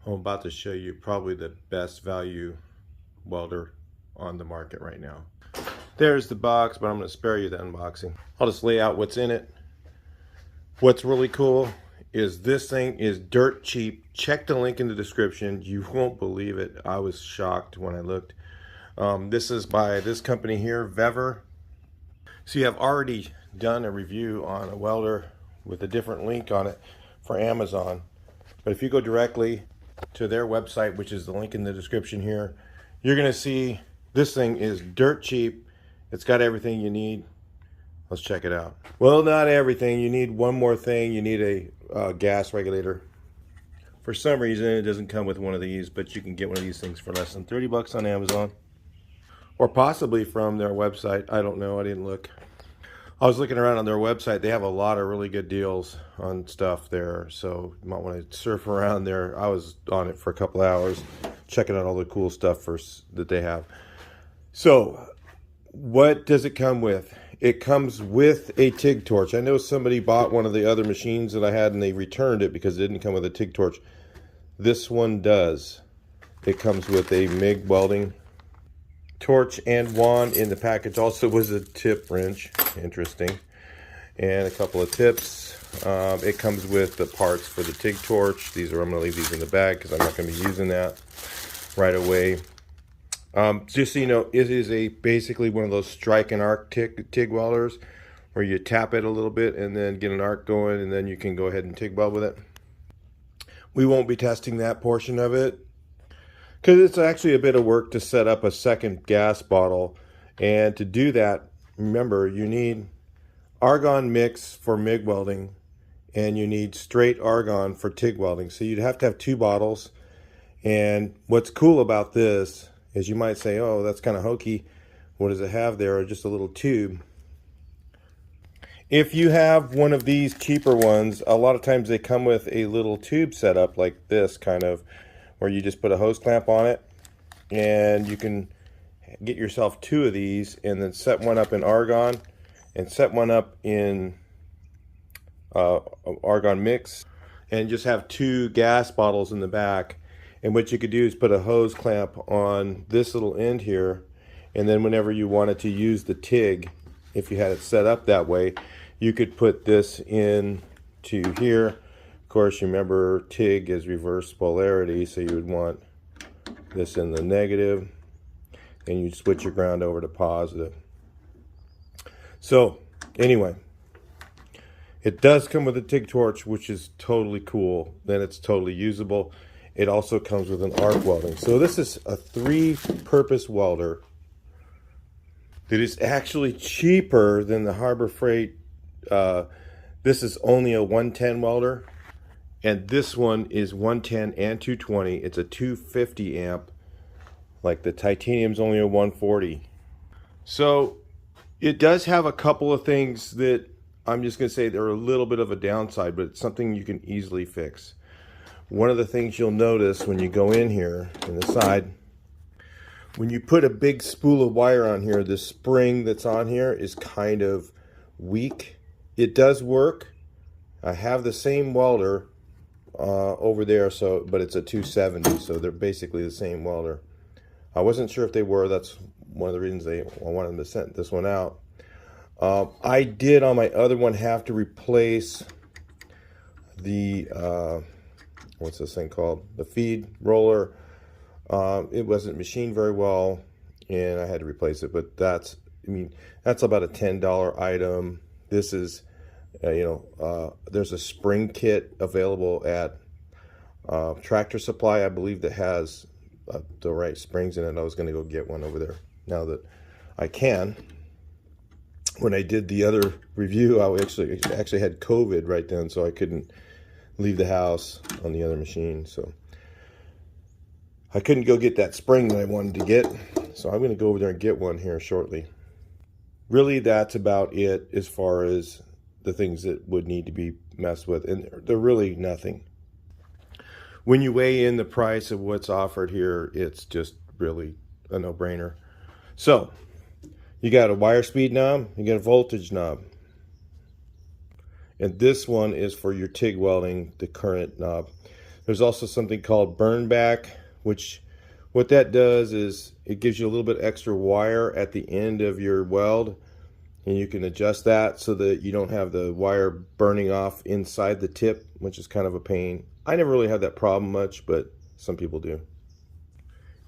I'm about to show you probably the best value welder on the market right now. There's the box, but I'm going to spare you the unboxing. I'll just lay out what's in it. What's really cool is this thing is dirt cheap. Check the link in the description. You won't believe it. I was shocked when I looked. This is by this company here, Vevor. So you have already done a review on a welder with a different link on it for Amazon. But if you go directly to their website, which is the link in the description here, you're going to see this thing is dirt cheap. It's got everything you need. Let's check it out. Well, not everything. You need one more thing. You need a gas regulator. For some reason, it doesn't come with one of these, but you can get one of these things for less than 30 bucks on Amazon. Or possibly from their website. I don't know. I didn't look. I was looking around on their website. They have a lot of really good deals on stuff there. So you might want to surf around there. I was on it for a couple of hours, checking out all the cool stuff that they have. So what does it come with? It comes with a TIG torch. I know somebody bought one of the other machines that I had and they returned it because it didn't come with a TIG torch. This one does. It comes with a MIG welding torch and wand in the package. Also was a tip wrench, interesting, and a couple of tips. It comes with the parts for the TIG torch. I'm going to leave these in the bag because I'm not going to be using that right away. Just so you know, it is basically one of those strike and arc TIG welders where you tap it a little bit and then get an arc going, and then you can go ahead and TIG weld with it. We won't be testing that portion of it because it's actually a bit of work to set up a second gas bottle. And to do that, remember, you need argon mix for MIG welding and you need straight argon for TIG welding. So you'd have to have two bottles. And what's cool about this is you might say, oh, that's kind of hokey. What does it have there? Just a little tube. If you have one of these cheaper ones, a lot of times they come with a little tube setup like this, kind of, where you just put a hose clamp on it and you can get yourself two of these and then set one up in argon and set one up in argon mix and just have two gas bottles in the back. And what you could do is put a hose clamp on this little end here, and then whenever you wanted to use the TIG, if you had it set up that way, you could put this in to here. Of course, you remember TIG is reverse polarity, so you would want this in the negative, and you'd switch your ground over to positive. So anyway, it does come with a TIG torch, which is totally cool. Then it's totally usable. It also comes with an arc welding. So this is a three-purpose welder that is actually cheaper than the Harbor Freight. This is only a 110 welder, and this one is 110 and 220. It's a 250 amp. Like the titanium's only a 140. So it does have a couple of things that I'm just going to say they're a little bit of a downside, but it's something you can easily fix. One of the things you'll notice when you go in here in the side, when you put a big spool of wire on here, the spring that's on here is kind of weak. It does work. I have the same welder over there, but it's a 270, so they're basically the same welder. I wasn't sure if they were. That's one of the reasons I wanted them to send this one out. I did on my other one have to replace the what's this thing called? The feed roller. It wasn't machined very well, and I had to replace it. But that's about a $10 item. This is, there's a spring kit available at Tractor Supply, I believe, that has the right springs in it. I was going to go get one over there now that I can. When I did the other review, I actually had COVID right then, so I couldn't leave the house on the other machine. So I couldn't go get that spring that I wanted to get. So I'm going to go over there and get one here shortly. Really, that's about it as far as the things that would need to be messed with. And they're really nothing. When you weigh in the price of what's offered here, it's just really a no-brainer. So you got a wire speed knob, you got a voltage knob. And this one is for your TIG welding, the current knob. There's also something called burn back, which what that does is it gives you a little bit extra wire at the end of your weld, and you can adjust that so that you don't have the wire burning off inside the tip, which is kind of a pain. I never really had that problem much, but some people do.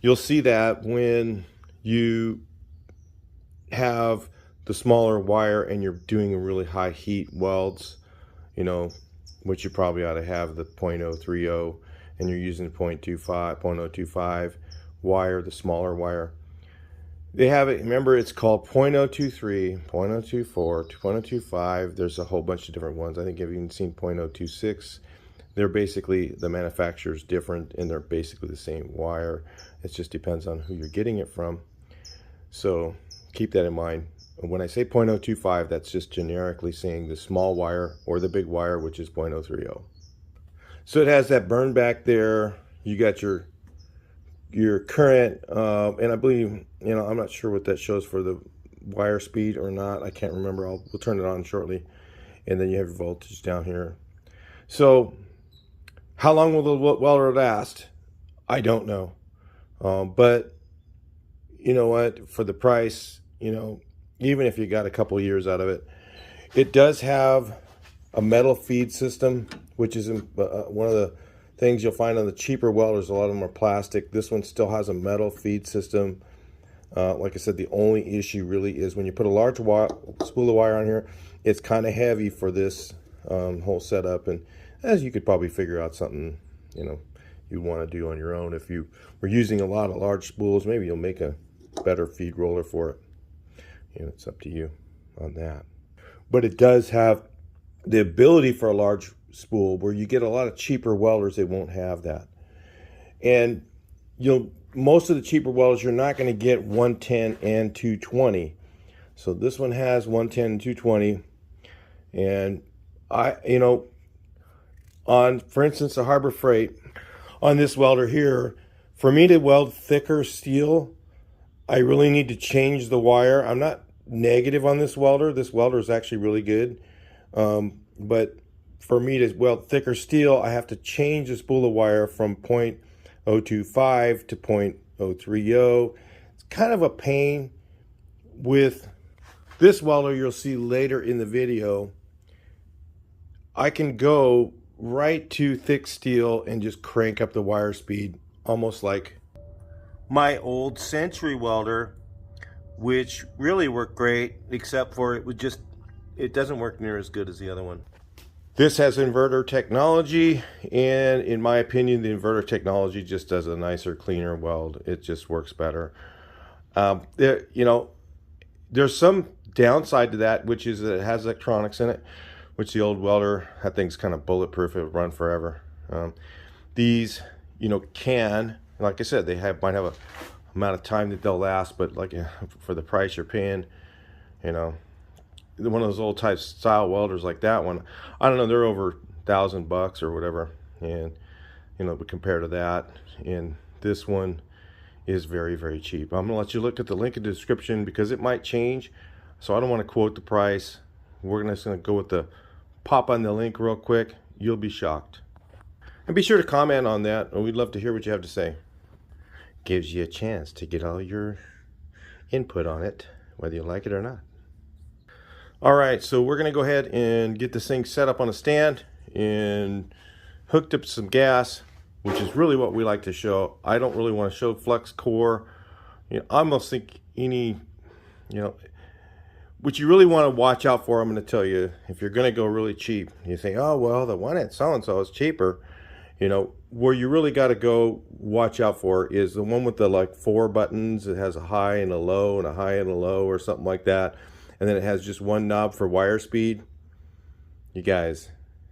You'll see that when you have the smaller wire and you're doing a really high heat welds, you know, which you probably ought to have the .030, and you're using the .025 wire, the smaller wire. They have it, remember, it's called .023, .024, .025. There's a whole bunch of different ones. I think I've even seen .026. They're basically, the manufacturer's different, and they're basically the same wire. It just depends on who you're getting it from. So keep that in mind. When I say .025, that's just generically saying the small wire or the big wire, which is .030. So it has that burn back there. You got your current, and I believe, you know, I'm not sure what that shows for the wire speed or not. I can't remember. We'll turn it on shortly. And then you have your voltage down here. So how long will the welder last? I don't know. But you know what? For the price, you know, even if you got a couple years out of it, it does have a metal feed system, which is one of the things you'll find on the cheaper welders. A lot of them are plastic. This one still has a metal feed system. Like I said, the only issue really is when you put a large spool of wire on here, it's kind of heavy for this whole setup. And as you could probably figure out something, you know, you want to do on your own. If you were using a lot of large spools, maybe you'll make a better feed roller for it. You know, it's up to you on that. But it does have the ability for a large spool where you get a lot of cheaper welders, they won't have that. And most of the cheaper welders, you're not going to get 110 and 220. So this one has 110 and 220. And you know, on, for instance, the Harbor Freight, on this welder here, for me to weld thicker steel, I really need to change the wire. I'm not negative on this welder. This welder is actually really good. But for me to weld thicker steel, I have to change the spool of wire from .025 to .030. It's kind of a pain. With this welder, you'll see later in the video, I can go right to thick steel and just crank up the wire speed, almost like my old Century welder, which really worked great, except for it doesn't work near as good as the other one. This has inverter technology, and in my opinion, the inverter technology just does a nicer, cleaner weld. It just works better. You know, there's some downside to that, which is that it has electronics in it, which the old welder, that thing's kind of bulletproof. It would run forever. These, you know, like I said, they might have a amount of time that they'll last, but like for the price you're paying, you know, one of those old type style welders like that one, I don't know, they're over $1,000 or whatever. And you know, but compared to that, and this one is very, very cheap. I'm gonna let you look at the link in the description because it might change, so I don't want to quote the price. We're just gonna go with the pop on the link real quick. You'll be shocked. And be sure to comment on that, and we'd love to hear what you have to say. Gives you a chance to get all your input on it, whether you like it or not. All right, so we're gonna go ahead and get this thing set up on a stand and hooked up some gas, which is really what we like to show. I don't really want to show flux core. You know, I almost think you know, what you really want to watch out for, I'm going to tell you, if you're going to go really cheap, you think, oh, well, the one at so-and-so is cheaper. You know, where you really got to go watch out for is the one with the like 4 buttons. It has a high and a low and a high and a low or something like that. And then it has just one knob for wire speed. You guys,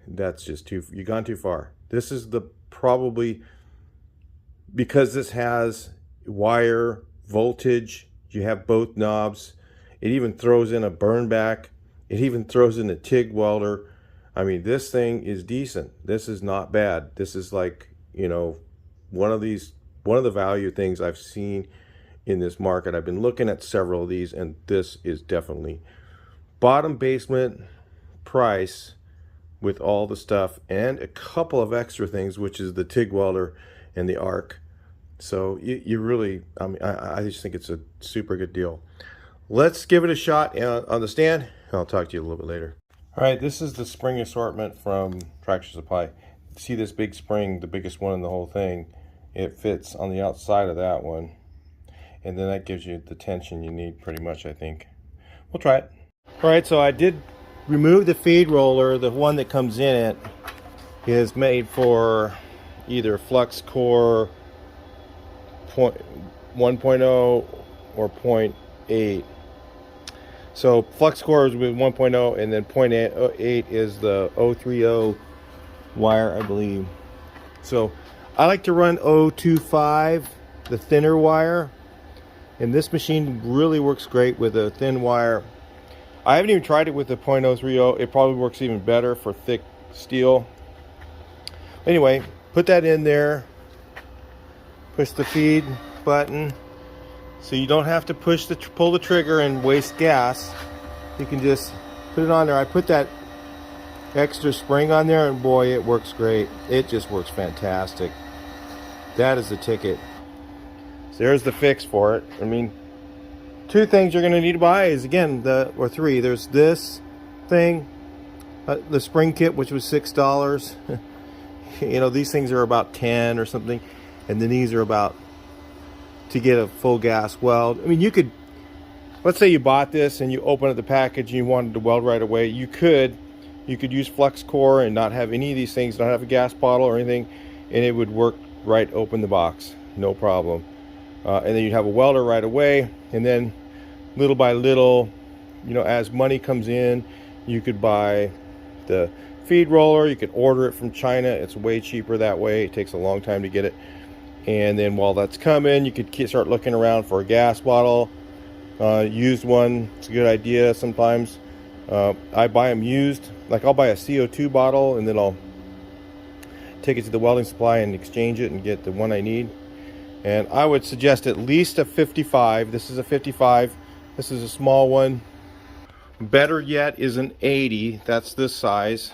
that's just you've gone too far. This is probably, because this has wire, voltage, you have both knobs. It even throws in a burn back. It even throws in a TIG welder. I mean, this thing is decent. This is not bad. This is like, you know, one of the value things I've seen in this market. I've been looking at several of these, and this is definitely bottom basement price with all the stuff and a couple of extra things, which is the TIG welder and the arc. So you really, I mean, I just think it's a super good deal. Let's give it a shot on the stand. I'll talk to you a little bit later. All right, this is the spring assortment from Tractor Supply. See this big spring, the biggest one in the whole thing? It fits on the outside of that one. And then that gives you the tension you need pretty much, I think. We'll try it. All right, so I did remove the feed roller. The one that comes in it is made for either flux core 1.0 or 0.8. So flux core is with 1.0, and then 0.8 is the 030 wire, I believe. So I like to run 025, the thinner wire, and this machine really works great with a thin wire. I haven't even tried it with the 0.030. It probably works even better for thick steel. Anyway, put that in there. Push the feed button. So you don't have to pull the trigger and waste gas. You can just put it on there. I put that extra spring on there, and boy, it works great. It just works fantastic. That is the ticket. So there's the fix for it. I mean, two things you're going to need to buy is, again, or three. There's this thing, the spring kit, which was $6. You know, these things are about 10 or something, and then these are about to get a full gas weld. I mean, you could, let's say you bought this and you open up the package and you wanted to weld right away. You could use flux core and not have any of these things, not have a gas bottle or anything, and it would work right open the box, no problem. And then you'd have a welder right away, and then little by little, you know, as money comes in, you could buy the feed roller. You could order it from China. It's way cheaper that way. It takes a long time to get it. And then while that's coming, you could start looking around for a gas bottle. Used one, it's a good idea sometimes. I buy them used. Like, I'll buy a CO2 bottle, and then I'll take it to the welding supply and exchange it and get the one I need. And I would suggest at least a 55. This is a 55. This is a small one. Better yet is an 80. That's this size.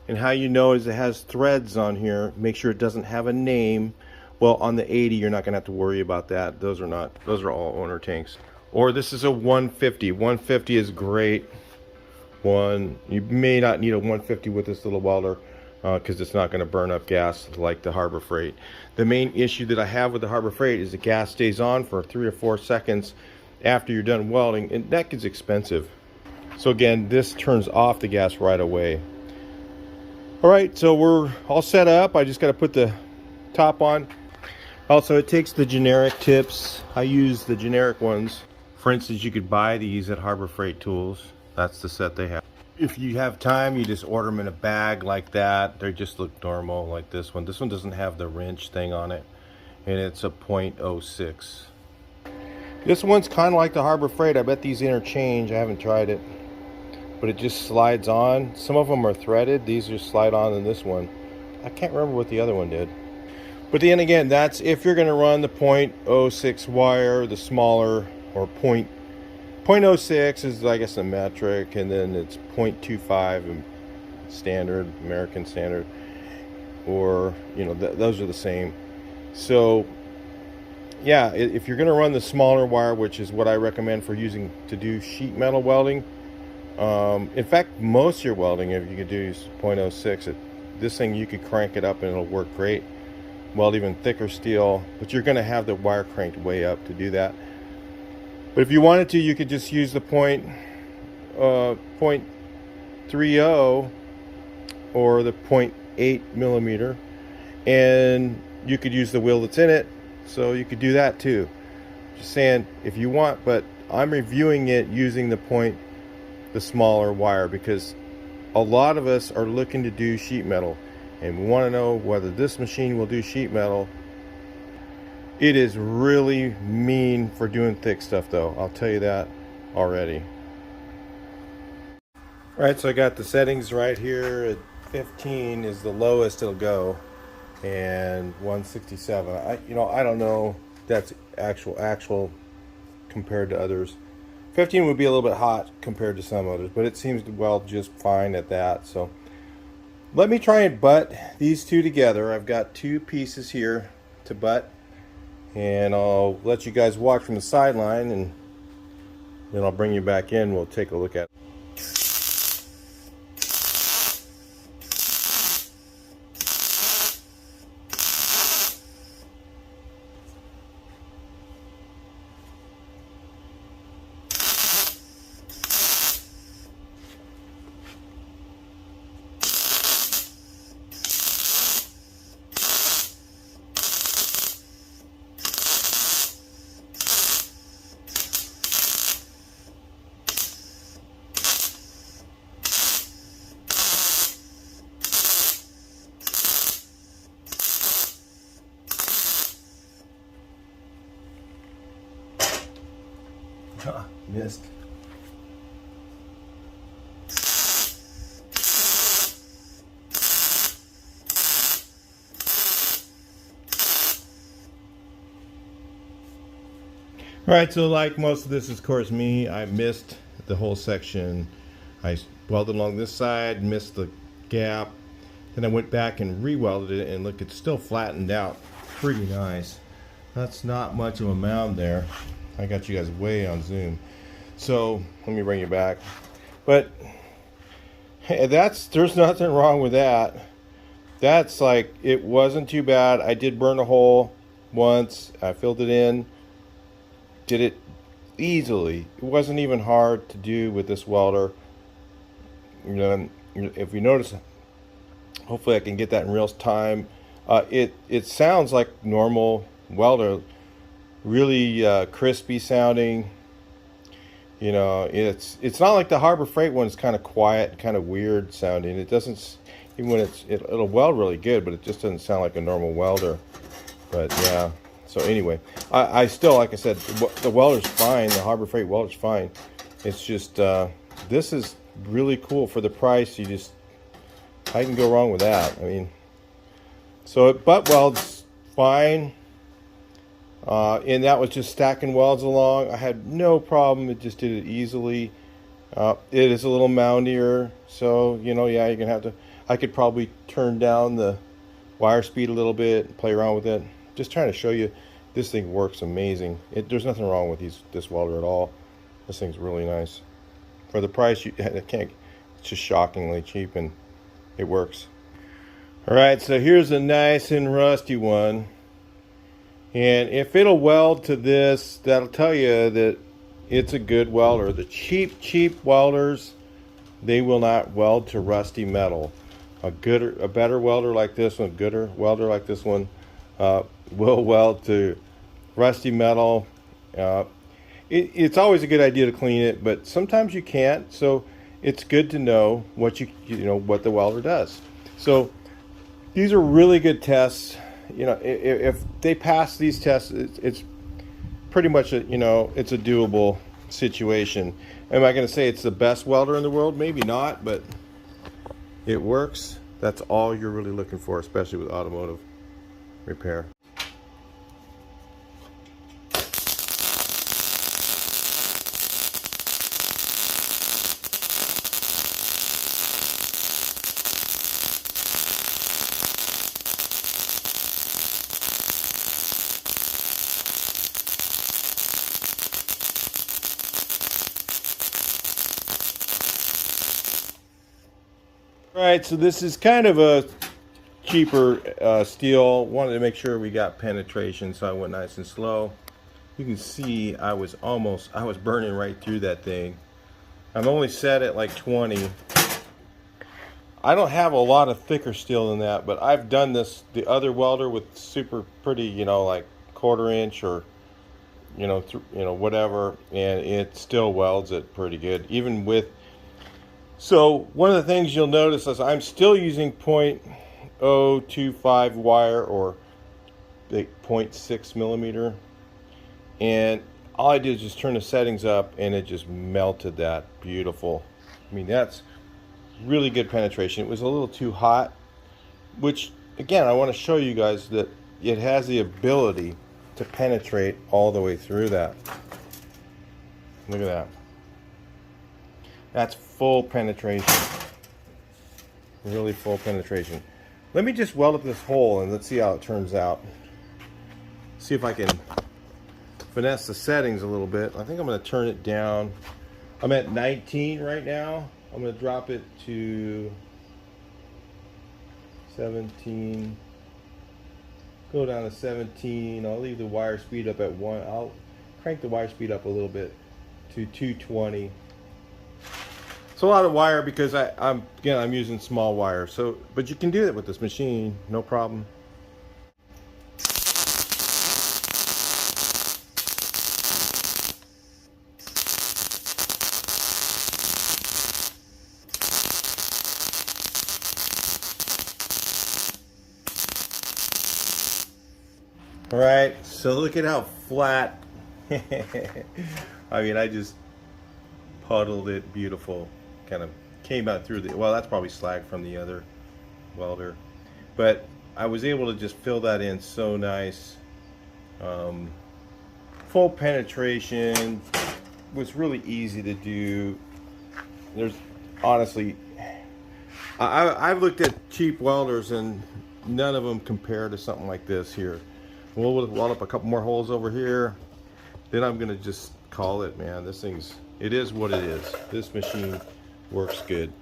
And how you know is it has threads on here. Make sure it doesn't have a name. Well, on the 80, you're not going to have to worry about that. Those are all owner tanks. Or this is a 150. 150 is great. You may not need a 150 with this little welder, because it's not going to burn up gas like the Harbor Freight. The main issue that I have with the Harbor Freight is the gas stays on for 3 or 4 seconds after you're done welding, and that gets expensive. So again, this turns off the gas right away. All right, so we're all set up. I just got to put the top on. Also, it takes the generic tips. I use the generic ones. For instance, you could buy these at Harbor Freight Tools. That's the set they have. If you have time, you just order them in a bag like that. They just look normal like this one. This one doesn't have the wrench thing on it, and it's a 0.06. This one's kind of like the Harbor Freight. I bet these interchange. I haven't tried it, but it just slides on. Some of them are threaded. These just slide on in this one. I can't remember what the other one did. But then again, that's if you're going to run the 0.06 wire, the smaller, or 0.06 is, I guess, a metric, and then it's 0.25 standard, American standard, or, you know, those are the same. So yeah, if you're going to run the smaller wire, which is what I recommend for using to do sheet metal welding, in fact, most of your welding, if you could do 0.06, this thing, you could crank it up and it'll work great. Weld even thicker steel, but you're going to have the wire cranked way up to do that. But if you wanted to, you could just use the 0.30 or the 0.8 millimeter, and you could use the wheel that's in it, so you could do that too. Just saying, if you want, but I'm reviewing it using the smaller wire, because a lot of us are looking to do sheet metal, and we want to know whether this machine will do sheet metal. It is really mean for doing thick stuff, though. I'll tell you that already. All right, so I got the settings right here. At 15 is the lowest it'll go, and 167. I don't know if that's actual compared to others. 15 would be a little bit hot compared to some others, but it seems to weld just fine at that. So let me try and butt these two together. I've got two pieces here to butt, and I'll let you guys watch from the sideline, and then I'll bring you back in. We'll take a look at it. Missed. All right, so like most of this is, of course, me. I missed the whole section. I welded along this side, missed the gap. Then I went back and re-welded it, and look, it's still flattened out pretty nice. That's not much of a mound there. I got you guys way on zoom. So let me bring you back. But hey, there's nothing wrong with that. That's like, it wasn't too bad. I did burn a hole once. I filled it in. Did it easily. It wasn't even hard to do with this welder. You know, if you notice, hopefully I can get that in real time. It sounds like normal welder, really crispy sounding. You know, it's not like the Harbor Freight one is kind of quiet, kind of weird sounding. It doesn't, even when it'll weld really good, but it just doesn't sound like a normal welder. But yeah. So anyway, I still, like I said, the welder's fine. The Harbor Freight welder's fine. It's just, this is really cool for the price. I can go wrong with that. I mean, so butt welds fine. And that was just stacking welds along. I had no problem. It just did it easily. It is a little moundier. So, you know, yeah, you're going to have to, I could probably turn down the wire speed a little bit and play around with it. Just trying to show you, this thing works amazing. There's nothing wrong with this welder at all. This thing's really nice. For the price, it's just shockingly cheap, and it works. All right, so here's a nice and rusty one. And if it'll weld to this, that'll tell you that it's a good welder. The cheap welders, they will not weld to rusty metal. A better welder like this one, gooder welder like this one, will weld to rusty metal. It's always a good idea to clean it, but sometimes you can't. So it's good to know what you know what the welder does. So these are really good tests. You know, if they pass these tests, it's pretty much it's a doable situation. Am I going to say it's the best welder in the world? Maybe not, but it works. That's all you're really looking for, especially with automotive repair. All right, so this is kind of a cheaper steel. Wanted to make sure we got penetration, so I went nice and slow. You can see I was burning right through that thing. I'm only set at like 20. I don't have a lot of thicker steel than that, but I've done the other welder with super pretty, like 1/4 inch or whatever, and it still welds it pretty good, even with. So one of the things you'll notice is I'm still using .025 wire, or 0.6 millimeter, and all I did is just turn the settings up, and it just melted that. Beautiful. I mean, that's really good penetration. It was a little too hot, which again, I want to show you guys that it has the ability to penetrate all the way through that. Look at that. That's full penetration. really full penetration. Let me just weld up this hole and let's see how it turns out. See if I can finesse the settings a little bit. I think I'm going to turn it down. I'm at 19 right now. I'm going to drop it to 17. Go down to 17. I'll leave the wire speed up at 1. I'll crank the wire speed up a little bit to 220. It's a lot of wire because I'm using small wire. So, but you can do it with this machine, no problem. All right, so look at how flat. I mean, I just puddled it beautiful. Kind of came out through the, well, that's probably slag from the other welder. But I was able to just fill that in so nice. Full penetration was really easy to do. There's honestly, I've looked at cheap welders and none of them compare to something like this here. We'll weld up a couple more holes over here. Then I'm gonna just call it, man. This thing's, it is what it is. This machine works good.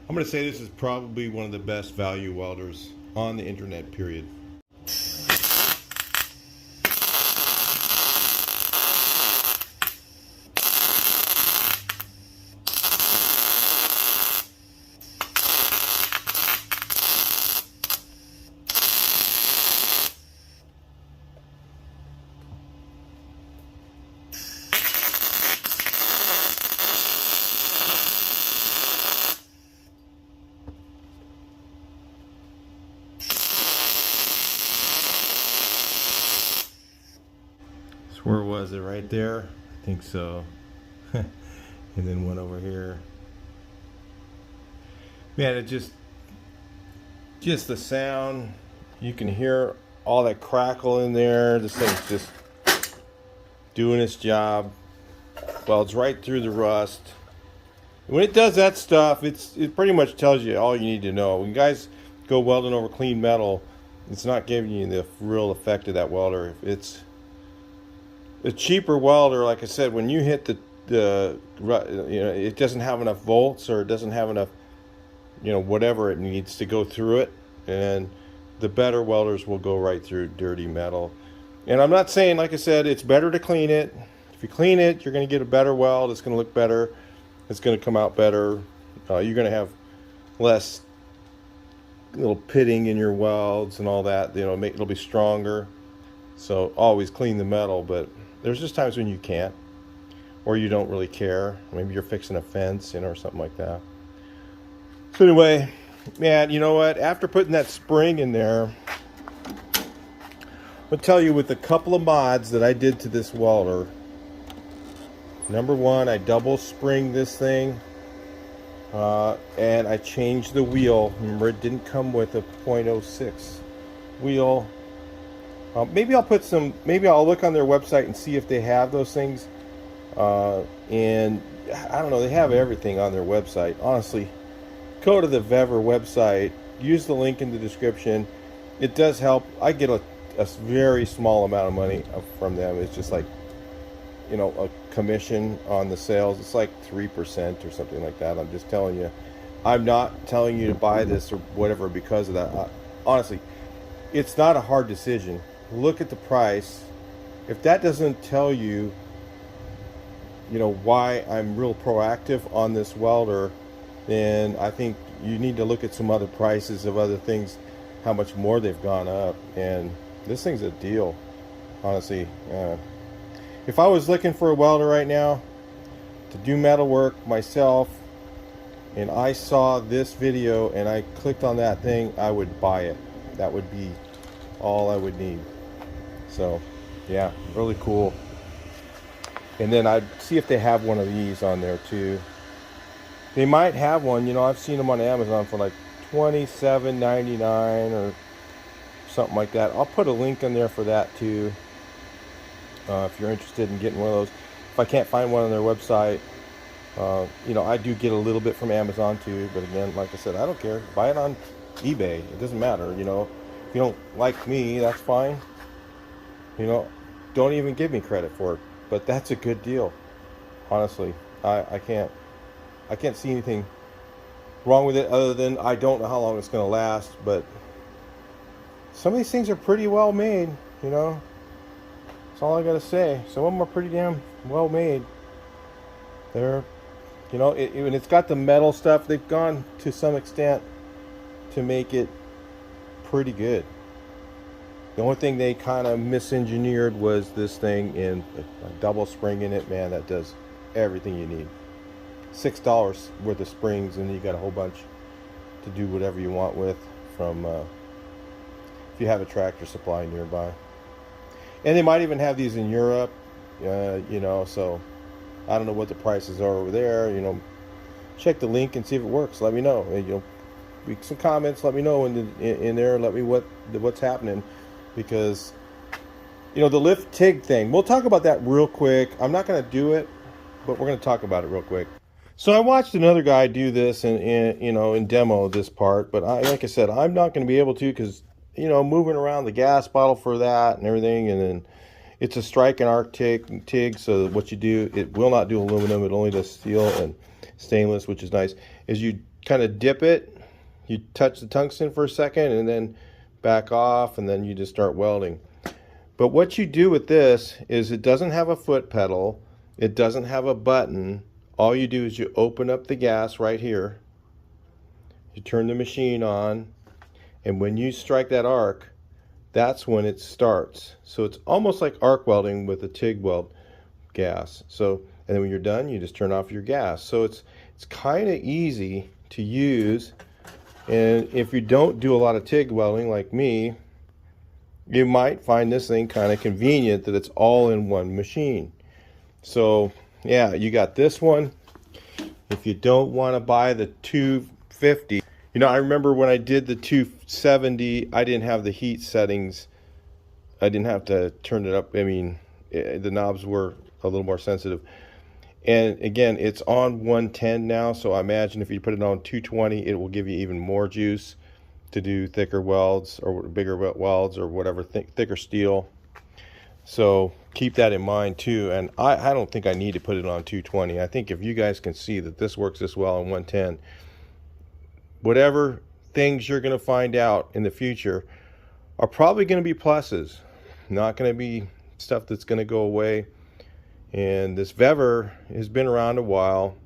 I'm gonna say this is probably one of the best value welders on the internet, period. Where was it? Right there? I think so. And then one over here. Man, it just the sound. You can hear all that crackle in there. This thing's just doing its job. Well, it's right through the rust. When it does that stuff, it pretty much tells you all you need to know. When guys go welding over clean metal, it's not giving you the real effect of that welder. It's a cheaper welder, like I said, when you hit the it doesn't have enough volts, or it doesn't have enough, whatever it needs to go through it, and the better welders will go right through dirty metal. And I'm not saying, like I said, it's better to clean it. If you clean it, you're going to get a better weld. It's going to look better. It's going to come out better. You're going to have less little pitting in your welds and all that. It'll be stronger. So always clean the metal, but there's just times when you can't, or you don't really care. Maybe you're fixing a fence, or something like that. So anyway, man, you know what? After putting that spring in there, I'll tell you, with a couple of mods that I did to this welder. Number one, I double springed this thing, and I changed the wheel. Remember, it didn't come with a .06 wheel. Maybe I'll look on their website and see if they have those things. And I don't know, they have everything on their website. Honestly, go to the Vevor website, use the link in the description. It does help. I get a very small amount of money from them. It's just like, a commission on the sales. It's like 3% or something like that. I'm just telling you. I'm not telling you to buy this or whatever because of that. Honestly, it's not a hard decision. Look at the price. If that doesn't tell you, why I'm real proactive on this welder, then I think you need to look at some other prices of other things, how much more they've gone up. And this thing's a deal, honestly. If I was looking for a welder right now to do metal work myself, and I saw this video and I clicked on that thing, I would buy it. That would be all I would need. So yeah, really cool. And then I'd see if they have one of these on there too. They might have one. I've seen them on Amazon for like $27.99 or something like that. I'll put a link in there for that too, if you're interested in getting one of those. If I can't find one on their website, You know, I do get a little bit from Amazon too, but again, like I said, I don't care. Buy it on eBay. It doesn't matter. You know, if you don't like me, that's fine. You know, don't even give me credit for it. But that's a good deal. Honestly, I can't see anything wrong with it other than I don't know how long it's going to last. But some of these things are pretty well made. You know, that's all I got to say. Some of them are pretty damn well made. They're, you know, and it's got the metal stuff. They've gone to some extent to make it pretty good. The only thing they kind of misengineered was this thing in a double spring in it. Man, that does everything you need. $6 worth of springs, and you got a whole bunch to do whatever you want with from if you have a Tractor Supply nearby. And they might even have these in Europe, you know, so I don't know what the prices are over there. You know, check the link and see if it works. Let me know. You know, leave some comments. Let me know in there. Let me what's happening, because you know the lift TIG thing. We'll talk about that real quick. I'm not going to do it, but we're going to talk about it real quick. So I watched another guy do this and you know, in demo this part, but like I said, I'm not going to be able to, because you know, moving around the gas bottle for that and everything, and then it's a strike and arc TIG, so what you do, it will not do aluminum, it only does steel and stainless, which is nice, is you kind of dip it, you touch the tungsten for a second, and then back off, and then you just start welding. But what you do with this is it doesn't have a foot pedal, it doesn't have a button. All you do is you open up the gas right here, you turn the machine on, and when you strike that arc, that's when it starts. So it's almost like arc welding with a TIG weld gas. So, and then when you're done, you just turn off your gas. So it's kind of easy to use. And if you don't do a lot of TIG welding like me, you might find this thing kind of convenient that it's all in one machine. So yeah, you got this one. If you don't want to buy the 250, you know, I remember when I did the 270, I didn't have the heat settings. I didn't have to turn it up. I mean, the knobs were a little more sensitive. And again, it's on 110 now, so I imagine if you put it on 220, it will give you even more juice to do thicker welds or bigger welds or whatever, thicker steel. So keep that in mind too. And I don't think I need to put it on 220. I think if you guys can see that this works this well on 110, whatever things you're going to find out in the future are probably going to be pluses, not going to be stuff that's going to go away. And this Vevor has been around a while.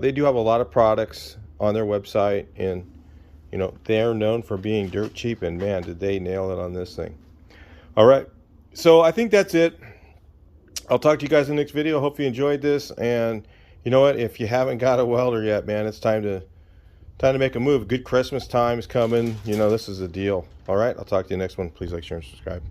They do have a lot of products on their website, and you know, they're known for being dirt cheap, and man, did they nail it on this thing. All right, so I think that's it. I'll talk to you guys in the next video. Hope you enjoyed this, and you know what, if you haven't got a welder yet, man, it's time to make a move. Good Christmas time is coming. You know, this is a deal. All right, I'll talk to you next one. Please like, share, and subscribe.